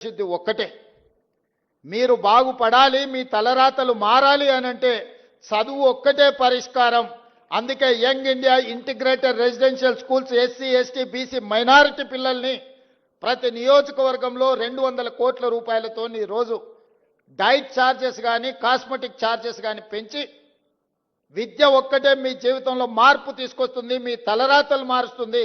సిద్ధి ఒక్కటే, మీరు బాగుపడాలి, మీ తలరాతలు మారాలి అనంటే చదువు ఒక్కటే పరిష్కారం. అందుకే young India integrated residential schools SC ST BC minority పిల్లల్ని ప్రతి నియోజకవర్గంలో 200 కోట్ల రూపాయలతో ఈరోజు డైట్ ఛార్జెస్ కానీ కాస్మెటిక్ ఛార్జెస్ కానీ పెంచి విద్య ఒక్కటే మీ జీవితంలో మార్పు తీసుకొస్తుంది, మీ తలరాతలు మారుస్తుంది.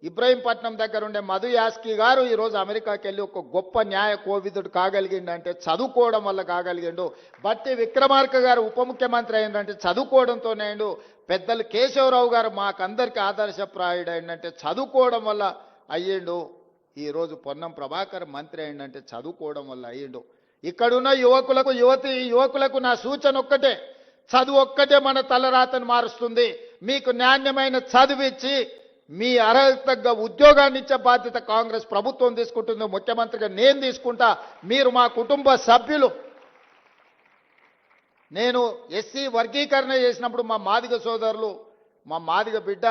ఇబ్రహీంపట్నం దగ్గర ఉండే మధు యాస్కి గారు ఈరోజు అమెరికాకి వెళ్ళి ఒక గొప్ప న్యాయ కోవిదుడు కాగలిగిండంటే చదువుకోవడం వల్ల కాగలిగిండు. బట్టి విక్రమార్క గారు ఉప ముఖ్యమంత్రి అయిందంటే చదువుకోవడంతోనే అయిండు. పెద్దలు కేశవరావు గారు మాకందరికీ ఆదర్శప్రాయుడు అయిందంటే చదువుకోవడం వల్ల అయ్యిండు. ఈరోజు పొన్నం ప్రభాకర్ మంత్రి అయిందంటే చదువుకోవడం వల్ల అయ్యిండు. ఇక్కడున్న యువకులకు నా సూచన ఒక్కటే, చదువు ఒక్కటే మన తలరాతను మారుస్తుంది. మీకు నాణ్యమైన చదివిచ్చి మీ అర్హత తగ్గ ఉద్యోగాన్ని ఇచ్చే బాధ్యత కాంగ్రెస్ ప్రభుత్వం తీసుకుంటుంది. ముఖ్యమంత్రిగా నేను తీసుకుంటా. మీరు మా కుటుంబ సభ్యులు. నేను ఎస్సీ వర్గీకరణ చేసినప్పుడు మా మాదిగ సోదరులు, మా మాదిగ బిడ్డ,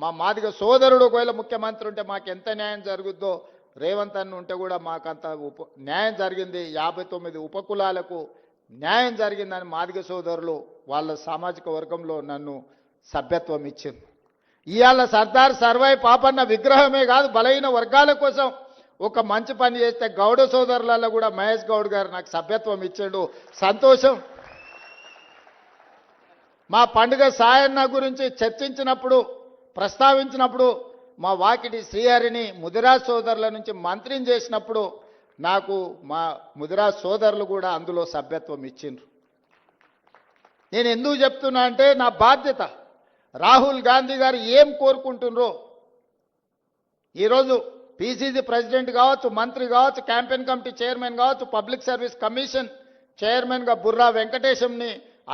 మా మాదిగ సోదరుడు ఒకవేళ ముఖ్యమంత్రి ఉంటే మాకు ఎంత న్యాయం జరుగుద్దో, రేవంత్ అన్న ఉంటే కూడా మాకంత న్యాయం జరిగింది. 59 ఉపకులాలకు న్యాయం జరిగిందని మాదిగ సోదరులు వాళ్ళ సామాజిక వర్గంలో నన్ను సభ్యత్వం ఇచ్చింది. ఇవాళ సర్దార్ సర్వై పాపన్న విగ్రహమే కాదు, బలహీన వర్గాల కోసం ఒక మంచి పని చేస్తే గౌడ సోదరులలో కూడా మహేష్ గౌడ్ గారు నాకు సభ్యత్వం ఇచ్చాడు. సంతోషం. మా పండుగ సాయన్న గురించి చర్చించినప్పుడు, ప్రస్తావించినప్పుడు మా వాకిటి శ్రీహరిని ముదిరాజ్ సోదరుల నుంచి మంత్రిని చేసినప్పుడు నాకు మా ముదిరాజ్ సోదరులు కూడా అందులో సభ్యత్వం ఇచ్చిండ్రు. నేను ఎందుకు చెప్తున్నా అంటే నా బాధ్యత. రాహుల్ గాంధీ గారు ఏం కోరుకుంటున్నారో, ఈరోజు పిసిసి ప్రెసిడెంట్ కావచ్చు, మంత్రి కావచ్చు, క్యాంపెయిన్ కమిటీ చైర్మన్ కావచ్చు, పబ్లిక్ సర్వీస్ కమిషన్ చైర్మన్గా బుర్రా వెంకటేశంని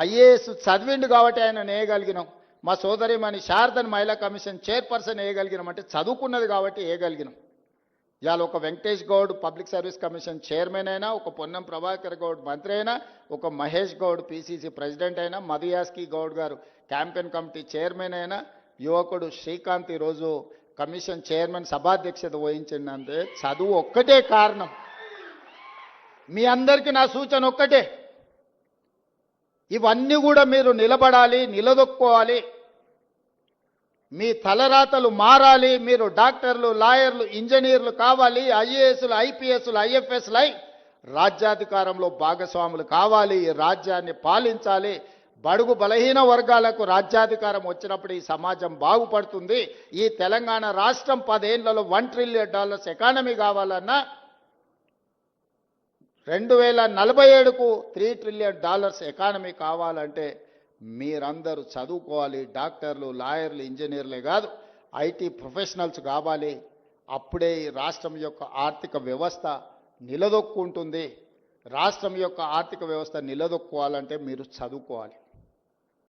ఐఏఎస్ చదివిండు కాబట్టి ఆయన వేయగలిగినాం. మా సోదరిమణి శారదన్ మహిళా కమిషన్ చైర్పర్సన్ వేయగలిగినాం అంటే చదువుకున్నది కాబట్టి వేయగలిగినాం. ఇవాళ ఒక Venkatesh Goud public service commission chairman అయినా, ఒక పొన్నం ప్రభాకర్ గౌడ్ మంత్రి అయినా, ఒక మహేష్ గౌడ్ పిసిసి ప్రెసిడెంట్ అయినా, మధు యాస్కి గౌడ్ గారు క్యాంపెయిన్ కమిటీ చైర్మన్ అయినా, యువకుడు శ్రీకాంత్ ఈరోజు కమిషన్ చైర్మన్ సభాధ్యక్షత వహించిందంటే చదువు ఒక్కటే కారణం. మీ అందరికీ నా సూచన ఒక్కటే, ఇవన్నీ కూడా మీరు నిలబడాలి, నిలదొక్కోవాలి. మీ తలరాతలు మారాలి. మీరు డాక్టర్లు, లాయర్లు, ఇంజనీర్లు కావాలి. ఐఏఎస్లు, ఐపీఎస్లు, ఐఎఫ్ఎస్లు అయి రాజ్యాధికారంలో భాగస్వాములు కావాలి. ఈ రాజ్యాన్ని పాలించాలి. బడుగు బలహీన వర్గాలకు రాజ్యాధికారం వచ్చినప్పుడు ఈ సమాజం బాగుపడుతుంది. ఈ తెలంగాణ రాష్ట్రం 10 ఏళ్లలో $1 ట్రిలియన్ ఎకానమీ కావాలన్నా 2047కు $3 ట్రిలియన్ ఎకానమీ కావాలంటే మీరందరూ చదువుకోవాలి. డాక్టర్లు, లాయర్లు, ఇంజనీర్లే కాదు, ఐటీ ప్రొఫెషనల్స్ కావాలి. అప్పుడే ఈ రాష్ట్రం యొక్క ఆర్థిక వ్యవస్థ నిలదొక్కుంటుంది. రాష్ట్రం యొక్క ఆర్థిక వ్యవస్థ నిలదొక్కోవాలంటే మీరు చదువుకోవాలి.